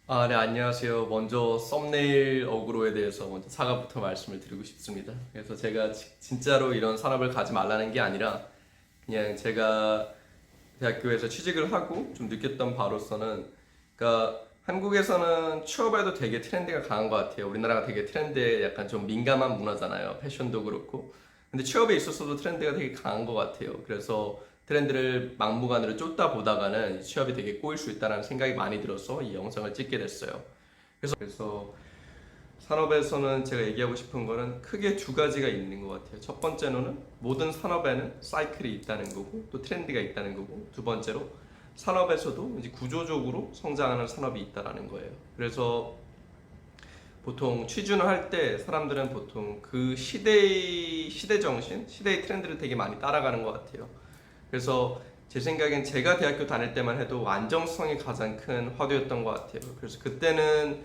네, 안녕하세요. 먼저 썸네일 어그로에 대해서 먼저 사과부터 말씀을 드리고 싶습니다. 그래서 제가 진짜로 이런 산업을 가지 말라는 게 아니라 그냥 제가 대학교에서 취직을 하고 좀 느꼈던 바로서는, 그러니까 한국에서는 취업에도 되게 트렌드가 강한 것 같아요. 우리나라가 되게 트렌드에 약간 좀 민감한 문화잖아요. 패션도 그렇고. 근데 취업에 있어서도 트렌드가 되게 강한 것 같아요. 그래서 트렌드를 막무가내로 쫓다 보다가는 취업이 되게 꼬일 수 있다는 생각이 많이 들어서 이 영상을 찍게 됐어요. 그래서 산업에서는 제가 얘기하고 싶은 거는 크게 두 가지가 있는 것 같아요. 첫 번째로는 모든 산업에는 사이클이 있다는 거고 또 트렌드가 있다는 거고, 두 번째로 산업에서도 이제 구조적으로 성장하는 산업이 있다라는 거예요. 그래서 보통 취준을 할 때 사람들은 보통 그 시대 정신, 시대의 트렌드를 되게 많이 따라가는 것 같아요. 그래서 제 생각엔 제가 대학교 다닐 때만 해도 안정성이 가장 큰 화두였던 것 같아요. 그래서 그때는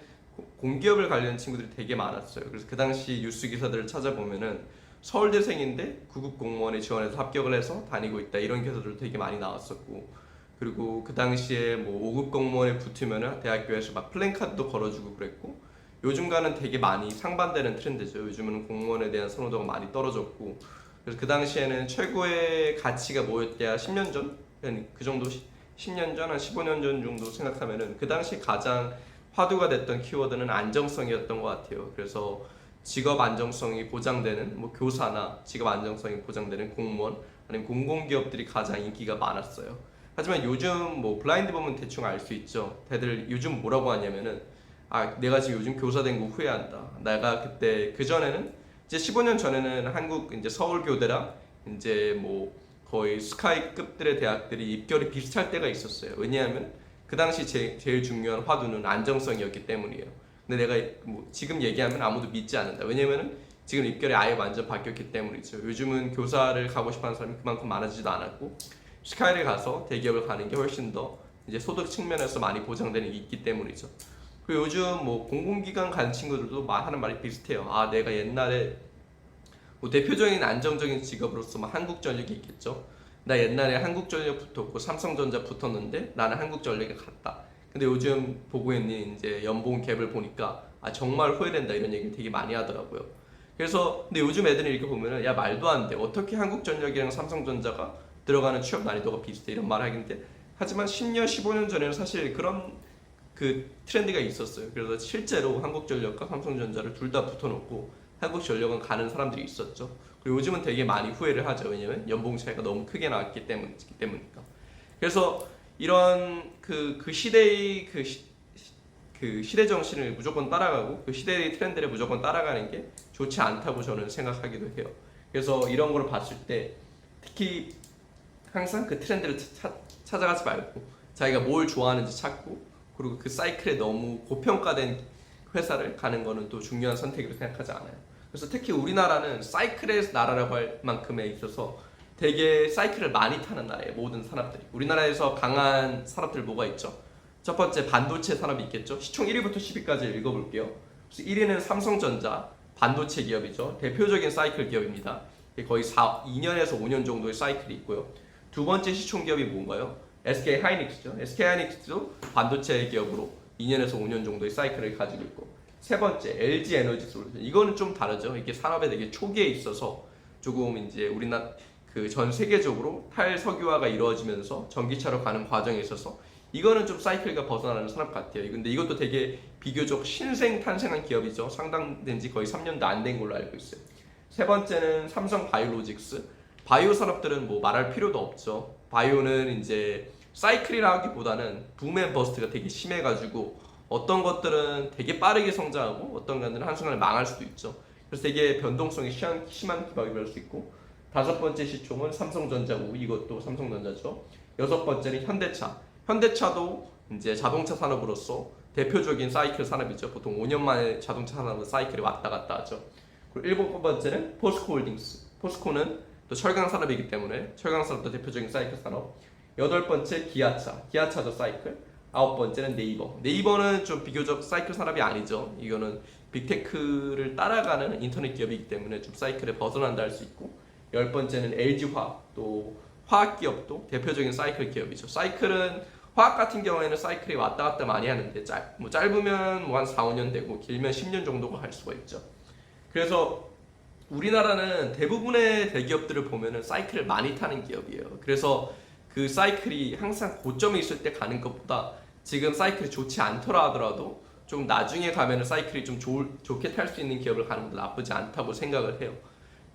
공기업을 관련 친구들이 되게 많았어요. 그래서 그 당시 뉴스 기사들을 찾아보면은 서울대생인데 구급 공무원에 지원해서 합격을 해서 다니고 있다, 이런 기사들 되게 많이 나왔었고, 그리고 그 당시에 뭐 5급 공무원에 붙으면은 대학교에서 막 플랜카드도 걸어주고 그랬고, 요즘과는 되게 많이 상반되는 트렌드죠. 요즘은 공무원에 대한 선호도가 많이 떨어졌고, 그래서 그 당시에는 최고의 가치가 뭐였대야 10년 전? 그 정도, 10년 전, 한 15년 전 정도 생각하면은 그 당시 가장 화두가 됐던 키워드는 안정성이었던 것 같아요. 그래서 직업 안정성이 보장되는 뭐 교사나 직업 안정성이 보장되는 공무원, 아니면 공공기업들이 가장 인기가 많았어요. 하지만 요즘 뭐 블라인드 보면 대충 알 수 있죠. 다들 요즘 뭐라고 하냐면은, 내가 지금 요즘 교사 된 거 후회한다. 내가 그때 그 전에는 이제 15년 전에는 한국 이제 서울교대랑 이제 뭐 거의 스카이급들의 대학들이 입결이 비슷할 때가 있었어요. 왜냐하면 그 당시 제일 중요한 화두는 안정성이었기 때문이에요. 근데 내가 뭐 지금 얘기하면 아무도 믿지 않는다. 왜냐면은 지금 입결이 아예 완전 바뀌었기 때문이죠. 요즘은 교사를 가고 싶어하는 사람이 그만큼 많아지지도 않았고, 스카이를 가서 대기업을 가는 게 훨씬 더 이제 소득 측면에서 많이 보장되는 게 있기 때문이죠. 그리고 요즘 뭐 공공기관 간 친구들도 하는 말이 비슷해요. 내가 옛날에 뭐 대표적인 안정적인 직업으로서 뭐 한국전력이 있겠죠. 나 옛날에 한국전력 붙었고 삼성전자 붙었는데 나는 한국전력에 갔다. 근데 요즘 보고 있는 이제 연봉 갭을 보니까 정말 후회된다, 이런 얘기를 되게 많이 하더라고요. 그래서 근데 요즘 애들이 이렇게 보면은 야, 말도 안 돼. 어떻게 한국전력이랑 삼성전자가 들어가는 취업 난이도가 비슷해, 이런 말 하긴데, 하지만 10년, 15년 전에는 사실 그런 그 트렌드가 있었어요. 그래서 실제로 한국전력과 삼성전자를 둘 다 붙어놓고 한국전력은 가는 사람들이 있었죠. 그리고 요즘은 되게 많이 후회를 하죠. 왜냐면 연봉 차이가 너무 크게 나왔기 때문이니까. 그래서 이런 그 시대의 그 시대 정신을 무조건 따라가고 그 시대의 트렌드를 무조건 따라가는 게 좋지 않다고 저는 생각하기도 해요. 그래서 이런 걸 봤을 때 특히 항상 그 트렌드를 찾아가지 말고 자기가 뭘 좋아하는지 찾고, 그리고 그 사이클에 너무 고평가된 회사를 가는 거는 또 중요한 선택이라고 생각하지 않아요. 그래서 특히 우리나라는 사이클의 나라라고 할 만큼에 있어서 되게 사이클을 많이 타는 나라예요. 모든 산업들이. 우리나라에서 강한 산업들 뭐가 있죠? 첫 번째 반도체 산업이 있겠죠. 시총 1위부터 10위까지 읽어볼게요. 그래서 1위는 삼성전자, 반도체 기업이죠. 대표적인 사이클 기업입니다. 거의 2년에서 5년 정도의 사이클이 있고요. 두 번째 시총 기업이 뭔가요? SK 하이닉스죠. SK 하이닉스도 반도체 기업으로 2년에서 5년 정도의 사이클을 가지고 있고, 세 번째 LG 에너지 솔루션. 이거는 좀 다르죠. 이게 산업에 되게 초기에 있어서 조금 이제 우리나라 그 전 세계적으로 탈석유화가 이루어지면서 전기차로 가는 과정에 있어서 이거는 좀 사이클과 벗어나는 산업 같아요. 근데 이것도 되게 비교적 신생 탄생한 기업이죠. 상당된 지 거의 3년도 안 된 걸로 알고 있어요. 세 번째는 삼성 바이오로직스. 바이오 산업들은 뭐 말할 필요도 없죠. 바이오는 이제 사이클이라기보다는 붐앤 버스트가 되게 심해가지고 어떤 것들은 되게 빠르게 성장하고 어떤 것들은 한순간에 망할 수도 있죠. 그래서 되게 변동성이 심한 기업이랄 수 있고, 다섯 번째 시총은 삼성전자고 이것도 삼성전자죠. 여섯 번째는 현대차. 현대차도 이제 자동차 산업으로서 대표적인 사이클 산업이죠. 보통 5년 만에 자동차 산업은 사이클이 왔다 갔다 하죠. 그리고 일곱 번째는 포스코홀딩스. 포스코는 또 철강 산업이기 때문에 철강 산업도 대표적인 사이클 산업. 여덟 번째 기아차. 기아차도 사이클. 아홉 번째는 네이버. 네이버는 좀 비교적 사이클 산업이 아니죠. 이거는 빅테크를 따라가는 인터넷 기업이기 때문에 좀 사이클에 벗어난다 할 수 있고, 열 번째는 LG화학, 또 화학 기업도 대표적인 사이클 기업이죠. 사이클은 화학 같은 경우에는 사이클이 왔다 갔다 많이 하는데 짧으면 뭐 한 4, 5년 되고 길면 10년 정도가 갈 수가 있죠. 그래서 우리나라는 대부분의 대기업들을 보면은 사이클을 많이 타는 기업이에요. 그래서 그 사이클이 항상 고점에 있을 때 가는 것보다 지금 사이클이 좋지 않더라 하더라도 좀 나중에 가면은 사이클이 좀 좋게 탈 수 있는 기업을 가는 것도 나쁘지 않다고 생각을 해요.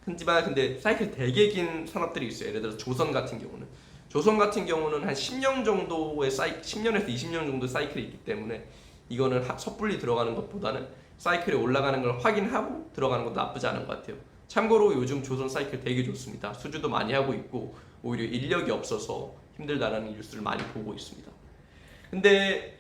하지만 근데 사이클이 되게 긴 산업들이 있어요. 예를 들어서 조선 같은 경우는 한 10년 정도의 10년에서 20년 정도 사이클이 있기 때문에 이거는 섣불리 들어가는 것보다는 사이클이 올라가는 걸 확인하고 들어가는 것도 나쁘지 않은 것 같아요. 참고로 요즘 조선 사이클 되게 좋습니다. 수주도 많이 하고 있고 오히려 인력이 없어서 힘들다라는 뉴스를 많이 보고 있습니다. 근데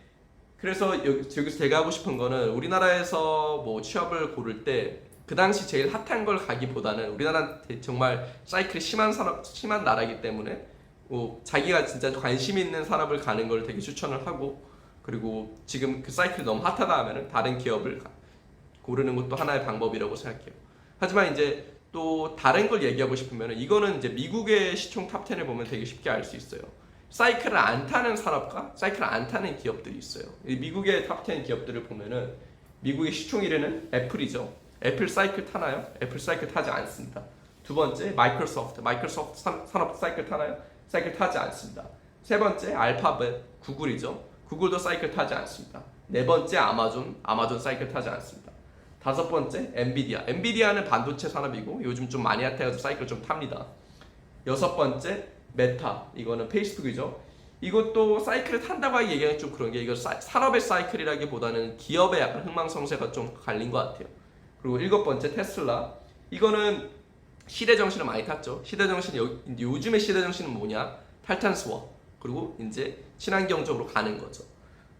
그래서 여기서 제가 하고 싶은 거는 우리나라에서 뭐 취업을 고를 때 그 당시 제일 핫한 걸 가기보다는 우리나라 정말 사이클이 심한 나라이기 때문에 자기가 진짜 관심 있는 산업을 가는 걸 되게 추천을 하고, 그리고 지금 그 사이클이 너무 핫하다 하면은 다른 기업을 고르는 것도 하나의 방법이라고 생각해요. 하지만 이제 또 다른 걸 얘기하고 싶으면 이거는 이제 미국의 시총 탑10을 보면 되게 쉽게 알 수 있어요. 사이클을 안 타는 산업과 사이클을 안 타는 기업들이 있어요. 미국의 탑10 기업들을 보면은 미국의 시총 1위는 애플이죠. 애플 사이클 타나요? 애플 사이클 타지 않습니다. 두 번째 마이크로소프트 산업 사이클 타나요? 사이클 타지 않습니다. 세 번째 알파벳 구글이죠. 구글도 사이클 타지 않습니다. 네 번째 아마존 사이클 타지 않습니다. 다섯 번째 엔비디아는 반도체 산업이고 요즘 좀 많이 핫해가지고 사이클 좀 탑니다. 여섯 번째 메타, 이거는 페이스북이죠. 이것도 사이클을 탄다고 하기 얘기하기 좀 그런 게, 이거 산업의 사이클이라기보다는 기업의 약간 흥망성쇠가 좀 갈린 것 같아요. 그리고 일곱 번째 테슬라, 이거는 시대 정신을 많이 탔죠. 요즘의 시대 정신은 뭐냐? 탈탄소화, 그리고 이제 친환경적으로 가는 거죠.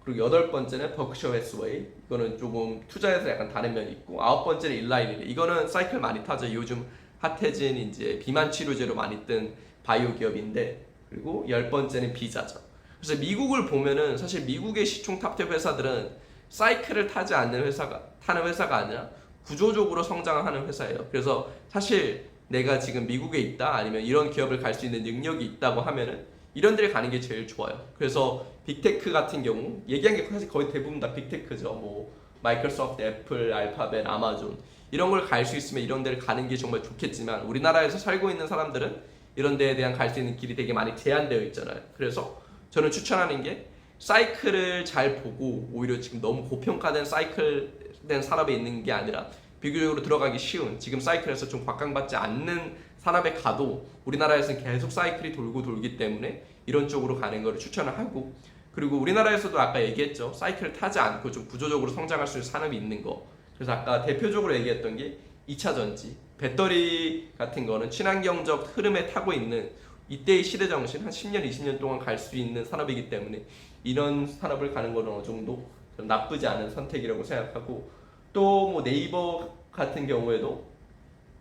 그리고 여덟 번째는 버크셔 해스웨이, 이거는 조금 투자에서 약간 다른 면이 있고, 아홉 번째는 일라이리, 이거는 사이클 많이 타죠. 요즘 핫해진 이제 비만 치료제로 많이 뜬 바이오 기업인데, 그리고 열 번째는 비자죠. 그래서 미국을 보면은 사실 미국의 시총 탑10 회사들은 사이클을 타는 회사가 아니라 구조적으로 성장하는 회사예요. 그래서 사실 내가 지금 미국에 있다, 아니면 이런 기업을 갈 수 있는 능력이 있다고 하면은 이런 데를 가는 게 제일 좋아요. 그래서 빅테크 같은 경우 얘기한 게 사실 거의 대부분 다 빅테크죠. 뭐 마이크로소프트, 애플, 알파벳, 아마존, 이런 걸 갈 수 있으면 이런 데를 가는 게 정말 좋겠지만 우리나라에서 살고 있는 사람들은 이런 데에 대한 갈 수 있는 길이 되게 많이 제한되어 있잖아요. 그래서 저는 추천하는 게 사이클을 잘 보고, 오히려 지금 너무 고평가된 사이클된 산업에 있는 게 아니라 비교적으로 들어가기 쉬운, 지금 사이클에서 좀 곽강받지 않는 산업에 가도 우리나라에서는 계속 사이클이 돌기 때문에 이런 쪽으로 가는 거를 추천을 하고, 그리고 우리나라에서도 아까 얘기했죠. 사이클을 타지 않고 좀 구조적으로 성장할 수 있는 산업이 있는 거. 그래서 아까 대표적으로 얘기했던 게 2차 전지, 배터리 같은 거는 친환경적 흐름에 타고 있는 이때의 시대 정신, 한 10년, 20년 동안 갈 수 있는 산업이기 때문에 이런 산업을 가는 거는 어느 정도 나쁘지 않은 선택이라고 생각하고, 또 뭐 네이버 같은 경우에도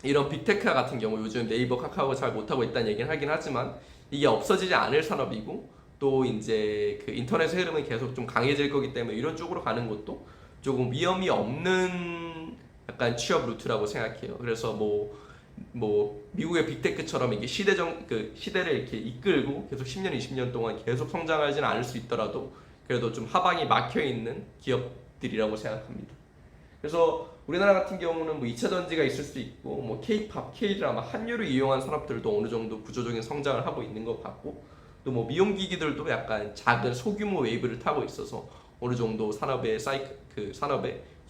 이런 빅테크 같은 경우 요즘 네이버, 카카오가 잘 못하고 있다는 얘기는 하긴 하지만 이게 없어지지 않을 산업이고, 또 이제 그 인터넷의 흐름은 계속 좀 강해질 거기 때문에 이런 쪽으로 가는 것도 조금 위험이 없는 약간 취업 루트라고 생각해요. 그래서 뭐 미국의 빅테크처럼 이게 시대를 이렇게 이끌고 계속 10년, 20년 동안 계속 성장하지는 않을 수 있더라도 그래도 좀 하방이 막혀 있는 기업들이라고 생각합니다. 그래서 우리나라 같은 경우는 뭐 2차 전지가 있을 수 있고, 뭐 K-팝, K-드라마, 한류를 이용한 산업들도 어느 정도 구조적인 성장을 하고 있는 것 같고, 또 뭐 미용기기들도 약간 작은 소규모 웨이브를 타고 있어서 어느 정도 산업의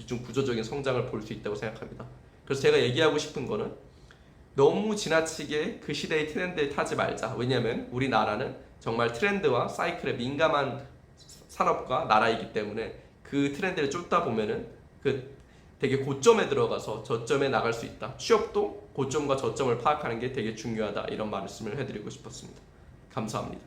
좀 구조적인 성장을 볼 수 있다고 생각합니다. 그래서 제가 얘기하고 싶은 거는 너무 지나치게 그 시대의 트렌드에 타지 말자. 왜냐면 우리나라는 정말 트렌드와 사이클에 민감한 산업과 나라이기 때문에 그 트렌드를 쫓다 보면은 되게 고점에 들어가서 저점에 나갈 수 있다. 취업도 고점과 저점을 파악하는 게 되게 중요하다. 이런 말씀을 해드리고 싶었습니다. 감사합니다.